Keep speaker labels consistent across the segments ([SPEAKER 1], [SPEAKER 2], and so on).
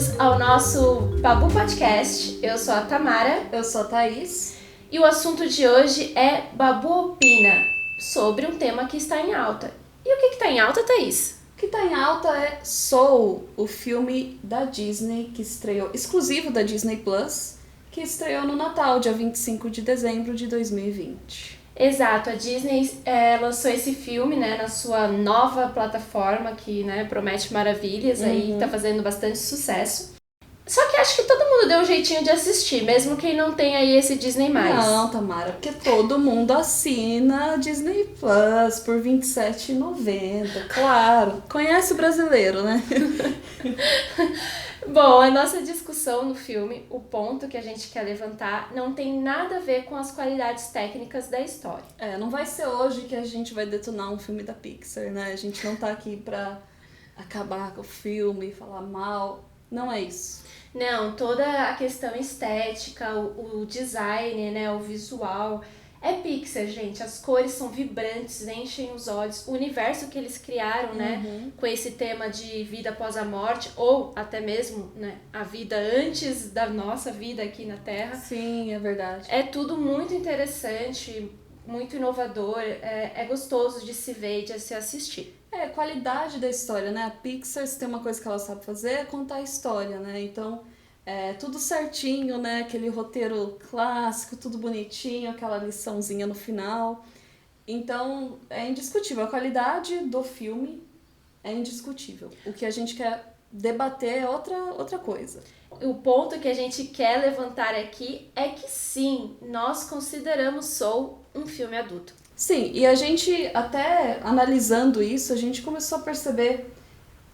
[SPEAKER 1] Bem-vindos ao nosso Babu Podcast. Eu sou a Tamara.
[SPEAKER 2] Eu sou a Thaís.
[SPEAKER 1] E o assunto de hoje é Babu Opina, sobre um tema que está em alta. E o que está em alta, Thaís?
[SPEAKER 2] O que está em alta é Soul, o filme da Disney, que estreou, exclusivo da Disney Plus, que estreou no Natal, dia 25 de dezembro de 2020.
[SPEAKER 1] Exato, a Disney lançou esse filme, né, na sua nova plataforma que, né, promete maravilhas, aí tá fazendo bastante sucesso. Só que acho que todo mundo deu um jeitinho de assistir, mesmo quem não tem aí esse Disney+.
[SPEAKER 2] Não, Tamara, porque todo mundo assina Disney Plus por R$ 27,90, claro. Conhece o brasileiro, né?
[SPEAKER 1] Bom, a nossa discussão no filme, o ponto que a gente quer levantar, não tem nada a ver com as qualidades técnicas da história.
[SPEAKER 2] Não vai ser hoje que a gente vai detonar um filme da Pixar, né? A gente não tá aqui pra acabar com o filme, falar mal. Não é isso.
[SPEAKER 1] Não, toda a questão estética, o design, né, o visual, é Pixar, gente. As cores são vibrantes, enchem os olhos. O universo que eles criaram, né, com esse tema de vida após a morte, ou até mesmo, né, a vida antes da nossa vida aqui na Terra.
[SPEAKER 2] Sim, é verdade.
[SPEAKER 1] É tudo muito interessante, muito inovador, é gostoso de se ver e de se assistir.
[SPEAKER 2] Qualidade da história, né? A Pixar, se tem uma coisa que ela sabe fazer, é contar a história, né? Então, tudo certinho, né? Aquele roteiro clássico, tudo bonitinho, aquela liçãozinha no final. Então, é indiscutível. A qualidade do filme é indiscutível. O que a gente quer debater é outra coisa.
[SPEAKER 1] O ponto que a gente quer levantar aqui é que sim, nós consideramos Soul um filme adulto.
[SPEAKER 2] Sim, e a gente, até analisando isso, a gente começou a perceber,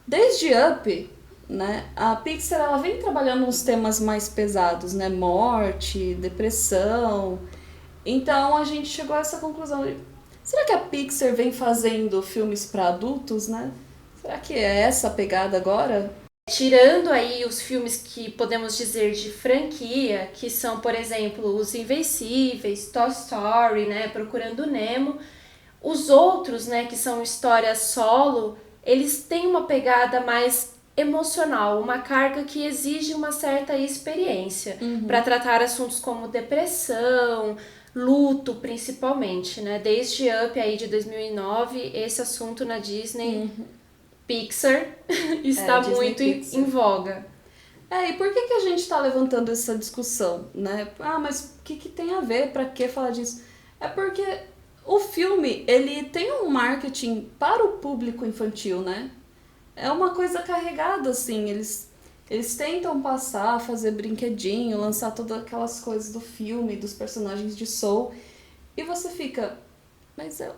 [SPEAKER 2] desde Up, né, a Pixar ela vem trabalhando uns temas mais pesados, né, morte, depressão. Então a gente chegou a essa conclusão de, será que a Pixar vem fazendo filmes para adultos, né? Será que é essa a pegada agora?
[SPEAKER 1] Tirando aí os filmes que podemos dizer de franquia, que são, por exemplo, Os Invencíveis, Toy Story, né, Procurando Nemo, os outros, né, que são histórias solo, eles têm uma pegada mais emocional, uma carga que exige uma certa experiência para tratar assuntos como depressão, luto principalmente, né? Desde Up aí de 2009, esse assunto na Disney Pixar está muito
[SPEAKER 2] Pixar.
[SPEAKER 1] em voga.
[SPEAKER 2] E por que a gente está levantando essa discussão, né? Mas o que tem a ver? Para que falar disso? É porque o filme, ele tem um marketing para o público infantil, né? É uma coisa carregada, assim. Eles tentam passar, fazer brinquedinho, lançar todas aquelas coisas do filme, dos personagens de Soul. E você fica, mas é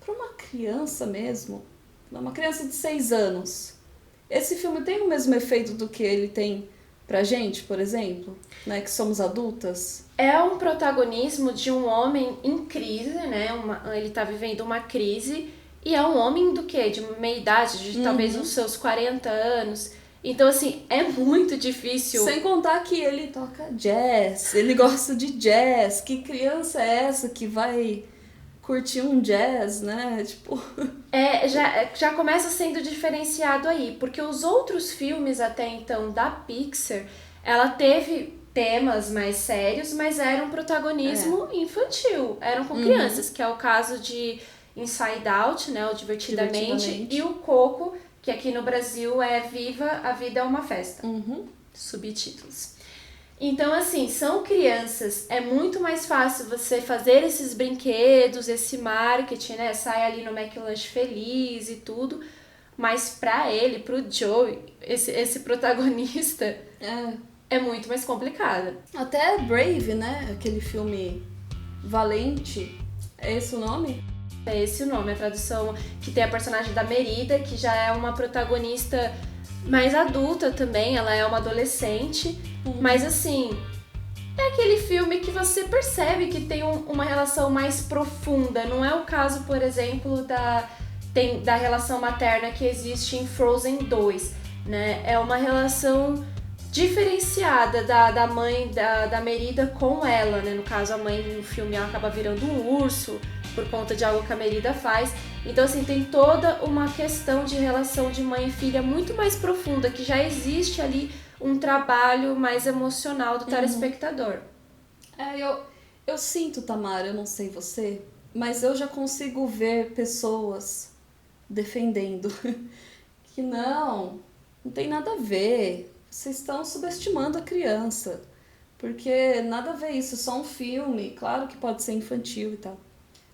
[SPEAKER 2] para uma criança mesmo? Uma criança de 6 anos. Esse filme tem o mesmo efeito do que ele tem pra gente, por exemplo, né, que somos adultas?
[SPEAKER 1] É um protagonismo de um homem em crise, né? Ele tá vivendo uma crise e é um homem do quê? De meia idade, de talvez os seus 40 anos. Então, assim, é muito difícil.
[SPEAKER 2] Sem contar que ele toca jazz, ele gosta de jazz. Que criança é essa que vai curtir um jazz, né? Tipo...
[SPEAKER 1] Já começa sendo diferenciado aí, porque os outros filmes até então da Pixar, ela teve temas mais sérios, mas era um protagonismo infantil, eram com crianças, que é o caso de Inside Out, né, o Divertidamente, e o Coco, que aqui no Brasil é Viva, a Vida é uma Festa, subtítulos. Então, assim, são crianças, é muito mais fácil você fazer esses brinquedos, esse marketing, né? Sai ali no McLanche feliz e tudo, mas pra ele, pro Joey, esse protagonista, é muito mais complicado.
[SPEAKER 2] Até Brave, né? Aquele filme Valente, é esse o nome?
[SPEAKER 1] É esse o nome, a tradução, que tem a personagem da Merida, que já é uma protagonista mais adulta também, ela é uma adolescente, mas assim, é aquele filme que você percebe que tem uma relação mais profunda, não é o caso, por exemplo, da relação materna que existe em Frozen 2, né? É uma relação diferenciada da mãe da Merida com ela, né? No caso, a mãe no filme ela acaba virando um urso, por conta de algo que a Merida faz. Então, assim, tem toda uma questão de relação de mãe e filha muito mais profunda, que já existe ali um trabalho mais emocional do telespectador.
[SPEAKER 2] Eu sinto, Tamara, eu não sei você, mas eu já consigo ver pessoas defendendo que não tem nada a ver, vocês estão subestimando a criança, porque nada a ver isso, é só um filme, claro que pode ser infantil e tal.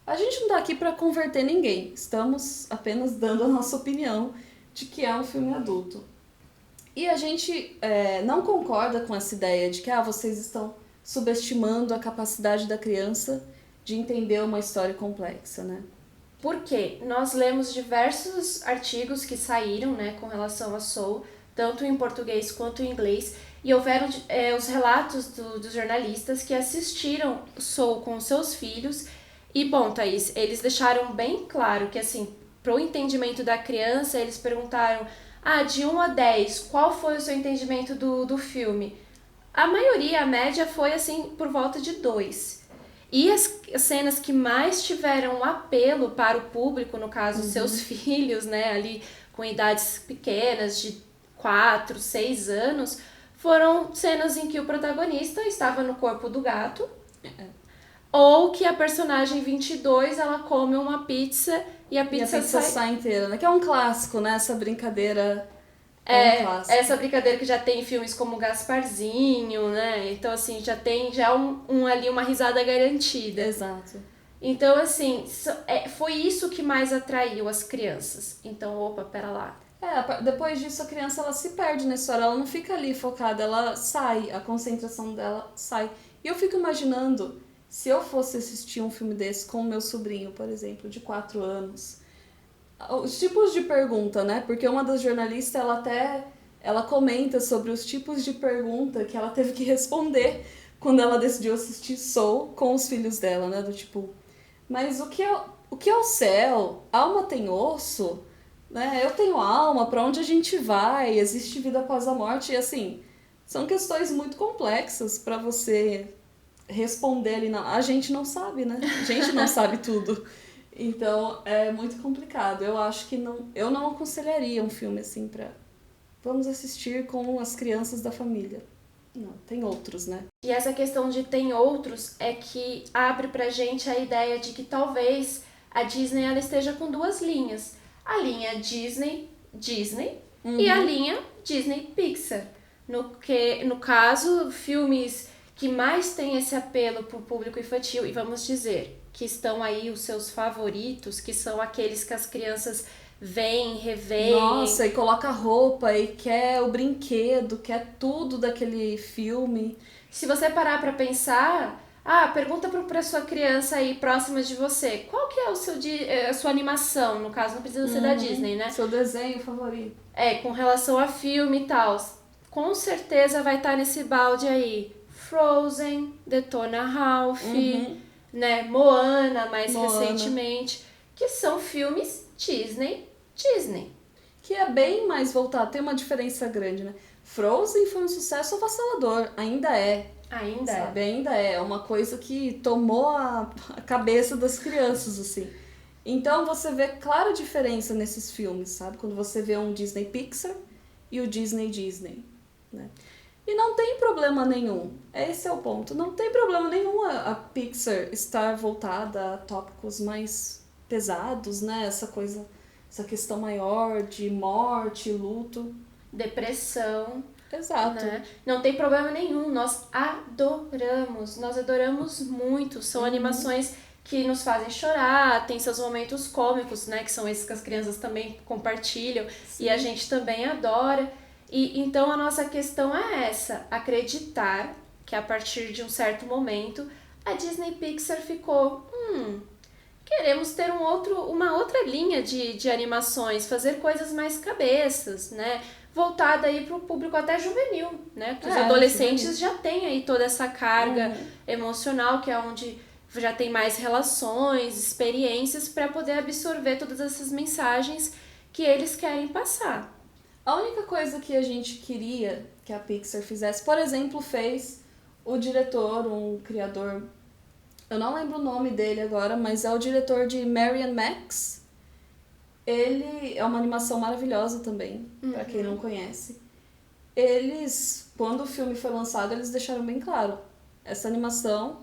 [SPEAKER 2] A gente não tá aqui pra converter ninguém, estamos apenas dando a nossa opinião de que é um filme adulto. E a gente não concorda com essa ideia de que vocês estão subestimando a capacidade da criança de entender uma história complexa, né?
[SPEAKER 1] Porque nós lemos diversos artigos que saíram, né, com relação a Soul, tanto em português quanto em inglês, e houveram os relatos dos jornalistas que assistiram Soul com seus filhos. E, bom, Thaís, eles deixaram bem claro que, assim, para o entendimento da criança, eles perguntaram, de 1 a 10, qual foi o seu entendimento do filme? A maioria, a média, foi, assim, por volta de 2. E as cenas que mais tiveram apelo para o público, no caso, seus filhos, né, ali com idades pequenas, de 4, 6 anos, foram cenas em que o protagonista estava no corpo do gato, ou que a personagem 22, ela come uma pizza e a pizza
[SPEAKER 2] sai inteira, né? Que é um clássico, né? Essa brincadeira um clássico.
[SPEAKER 1] Essa brincadeira que já tem em filmes como Gasparzinho, né? Então, assim, já tem ali uma risada garantida.
[SPEAKER 2] Exato.
[SPEAKER 1] Então, assim, foi isso que mais atraiu as crianças. Então, pera lá.
[SPEAKER 2] Depois disso a criança ela se perde na história, ela não fica ali focada, ela sai, a concentração dela sai. E eu fico imaginando, se eu fosse assistir um filme desse com o meu sobrinho, por exemplo, de 4 anos, os tipos de pergunta, né? Porque uma das jornalistas, ela comenta sobre os tipos de pergunta que ela teve que responder quando ela decidiu assistir Soul com os filhos dela, né? Do tipo, mas o que é o céu? Alma tem osso? Né? Eu tenho alma, pra onde a gente vai? Existe vida após a morte? E assim, são questões muito complexas pra você responder ali. A gente não sabe, né? A gente não sabe tudo. Então, é muito complicado. Eu acho que eu não aconselharia um filme assim pra... Vamos assistir com as crianças da família. Não, tem outros, né?
[SPEAKER 1] E essa questão de tem outros é que abre pra gente a ideia de que talvez a Disney ela esteja com 2 linhas. A linha Disney e a linha Disney Pixar. No caso, filmes que mais têm esse apelo pro público infantil, e vamos dizer que estão aí os seus favoritos, que são aqueles que as crianças veem, reveem.
[SPEAKER 2] Nossa, e coloca roupa, e quer o brinquedo, quer tudo daquele filme.
[SPEAKER 1] Se você parar pra pensar, pergunta pra sua criança aí próxima de você, qual que é a sua animação, no caso não precisa ser da Disney, né?
[SPEAKER 2] Seu desenho favorito.
[SPEAKER 1] Com relação a filme e tal, com certeza vai estar nesse balde aí, Frozen, Detona Ralph, né, Moana, recentemente, que são filmes Disney.
[SPEAKER 2] Que é bem mais voltado, tem uma diferença grande, né? Frozen foi um sucesso avassalador, ainda é. Ainda é uma coisa que tomou a cabeça das crianças, assim. Então você vê clara diferença nesses filmes, sabe? Quando você vê um Disney Pixar e o Disney, né? E não tem problema nenhum, esse é o ponto, não tem problema nenhum a Pixar estar voltada a tópicos mais pesados, né? Essa questão maior de morte, luto.
[SPEAKER 1] Depressão.
[SPEAKER 2] Exato.
[SPEAKER 1] Né? Não tem problema nenhum, nós adoramos muito, são animações que nos fazem chorar, tem seus momentos cômicos, né, que são esses que as crianças também compartilham. Sim. E a gente também adora. E então a nossa questão é essa, acreditar que a partir de um certo momento a Disney Pixar ficou, queremos ter uma outra linha de animações, fazer coisas mais cabeças, né? Voltada aí para o público até juvenil, né? Porque os adolescentes já têm aí toda essa carga emocional, que é onde já tem mais relações, experiências para poder absorver todas essas mensagens que eles querem passar.
[SPEAKER 2] A única coisa que a gente queria que a Pixar fizesse, por exemplo, fez o diretor, um criador Eu não lembro o nome dele agora, mas é o diretor de Mary and Max. Ele é uma animação maravilhosa também, pra quem não conhece. Eles, quando o filme foi lançado, eles deixaram bem claro. Essa animação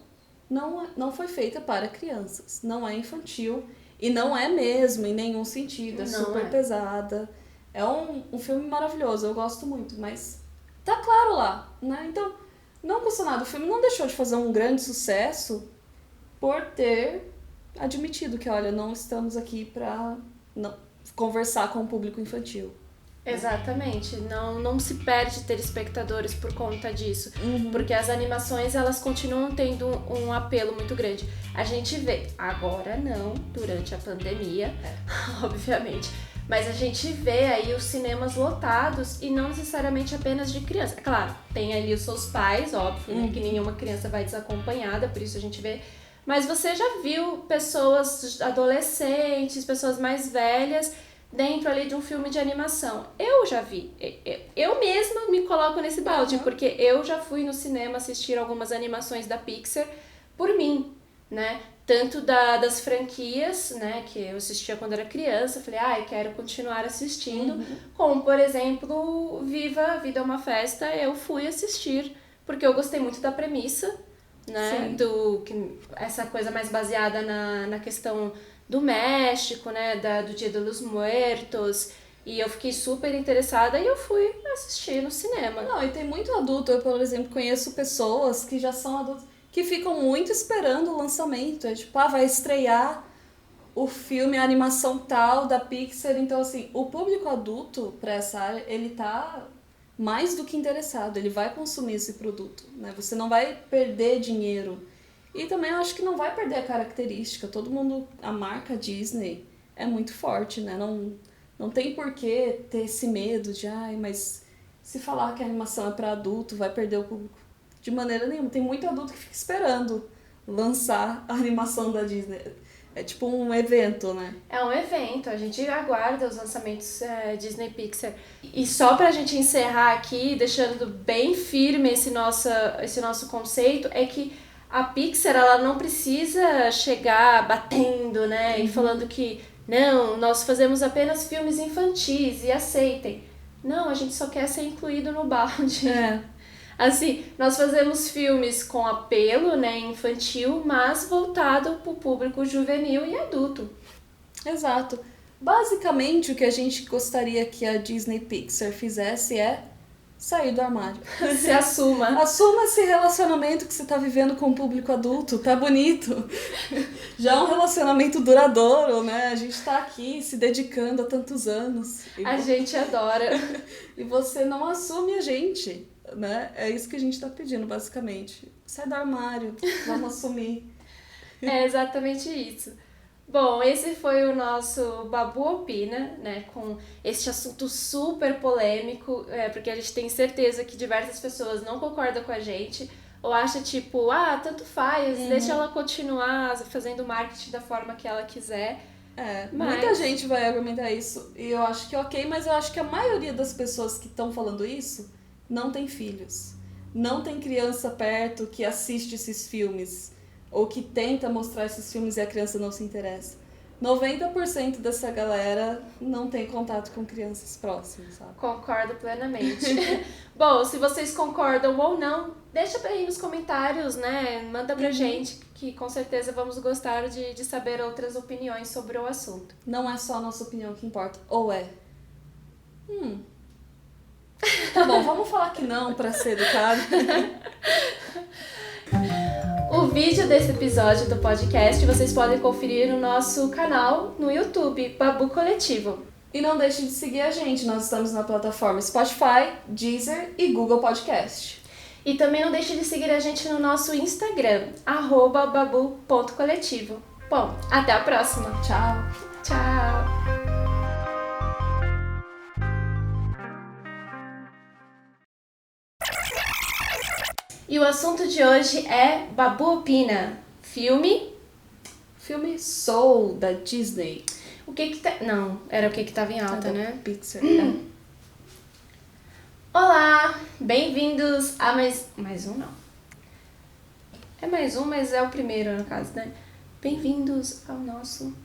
[SPEAKER 2] não foi feita para crianças. Não é infantil. E não é mesmo, em nenhum sentido. É super pesada. É um filme maravilhoso, eu gosto muito. Mas tá claro lá, né? Então, não custa nada. O filme não deixou de fazer um grande sucesso por ter admitido que, olha, não estamos aqui pra conversar com o público infantil.
[SPEAKER 1] Exatamente, não se perde telespectadores por conta disso, porque as animações elas continuam tendo um apelo muito grande. A gente vê, agora não, durante a pandemia, obviamente, mas a gente vê aí os cinemas lotados e não necessariamente apenas de criança. É claro, tem ali os seus pais, óbvio, né, que nenhuma criança vai desacompanhada, por isso a gente vê. Mas você já viu pessoas adolescentes, pessoas mais velhas dentro ali de um filme de animação. Eu já vi. Eu mesma me coloco nesse balde, porque eu já fui no cinema assistir algumas animações da Pixar por mim, né? Tanto das franquias, né, que eu assistia quando era criança, falei, quero continuar assistindo, como, por exemplo, Viva, a Vida é uma Festa, eu fui assistir, porque eu gostei muito da premissa, né, essa coisa mais baseada na questão do México, né, do Dia dos Muertos, e eu fiquei super interessada e eu fui assistir no cinema.
[SPEAKER 2] Não, e tem muito adulto, eu, por exemplo, conheço pessoas que já são adultos, que ficam muito esperando o lançamento, é tipo, vai estrear o filme, a animação tal da Pixar, então assim, o público adulto pra essa área, ele tá mais do que interessado, ele vai consumir esse produto, né, você não vai perder dinheiro. E também eu acho que não vai perder a característica. Todo mundo, a marca Disney é muito forte, né? Não tem por que ter esse medo de, mas se falar que a animação é para adulto, vai perder o público. De maneira nenhuma. Tem muito adulto que fica esperando lançar a animação da Disney. É tipo um evento, né?
[SPEAKER 1] É um evento, a gente aguarda os lançamentos Disney Pixar. E só pra gente encerrar aqui, deixando bem firme esse nosso conceito, é que a Pixar, ela não precisa chegar batendo, né, e falando que, não, nós fazemos apenas filmes infantis e aceitem. Não, a gente só quer ser incluído no balde. Assim, nós fazemos filmes com apelo, né, infantil, mas voltado para o público juvenil e adulto.
[SPEAKER 2] Exato. Basicamente, o que a gente gostaria que a Disney Pixar fizesse é sair do armário.
[SPEAKER 1] Se assuma.
[SPEAKER 2] Assuma esse relacionamento que você tá vivendo com o público adulto, tá bonito. Já é um relacionamento duradouro, né? A gente tá aqui se dedicando há tantos anos.
[SPEAKER 1] A gente adora.
[SPEAKER 2] E você não assume a gente, né? É isso que a gente tá pedindo, basicamente. Sai do armário, vamos assumir.
[SPEAKER 1] É exatamente isso. Bom, esse foi o nosso Babu Opina, né, com este assunto super polêmico, porque a gente tem certeza que diversas pessoas não concordam com a gente, ou acha tipo, tanto faz, deixa ela continuar fazendo marketing da forma que ela quiser.
[SPEAKER 2] Muita gente vai argumentar isso, e eu acho que ok, mas eu acho que a maioria das pessoas que estão falando isso não tem filhos, não tem criança perto que assiste esses filmes, ou que tenta mostrar esses filmes e a criança não se interessa. 90% dessa galera não tem contato com crianças próximas, sabe?
[SPEAKER 1] Concordo plenamente. Bom, se vocês concordam ou não, deixa aí nos comentários, né? Manda pra gente, que com certeza vamos gostar de saber outras opiniões sobre o assunto.
[SPEAKER 2] Não é só a nossa opinião que importa, ou é? Tá bom, vamos falar que não pra ser educado.
[SPEAKER 1] O vídeo desse episódio do podcast vocês podem conferir no nosso canal no YouTube, Babu Coletivo.
[SPEAKER 2] E não deixe de seguir a gente, nós estamos na plataforma Spotify, Deezer e Google Podcast.
[SPEAKER 1] E também não deixe de seguir a gente no nosso Instagram, @babu.coletivo. Bom, até a próxima.
[SPEAKER 2] Tchau.
[SPEAKER 1] Tchau. E o assunto de hoje é Babu Opina, filme
[SPEAKER 2] Soul, da Disney.
[SPEAKER 1] O que tá... Não, era o que tava em alta, né?
[SPEAKER 2] Pixar.
[SPEAKER 1] Olá, bem-vindos a mais um não. É mais um, mas é o primeiro, no caso, né? Bem-vindos ao nosso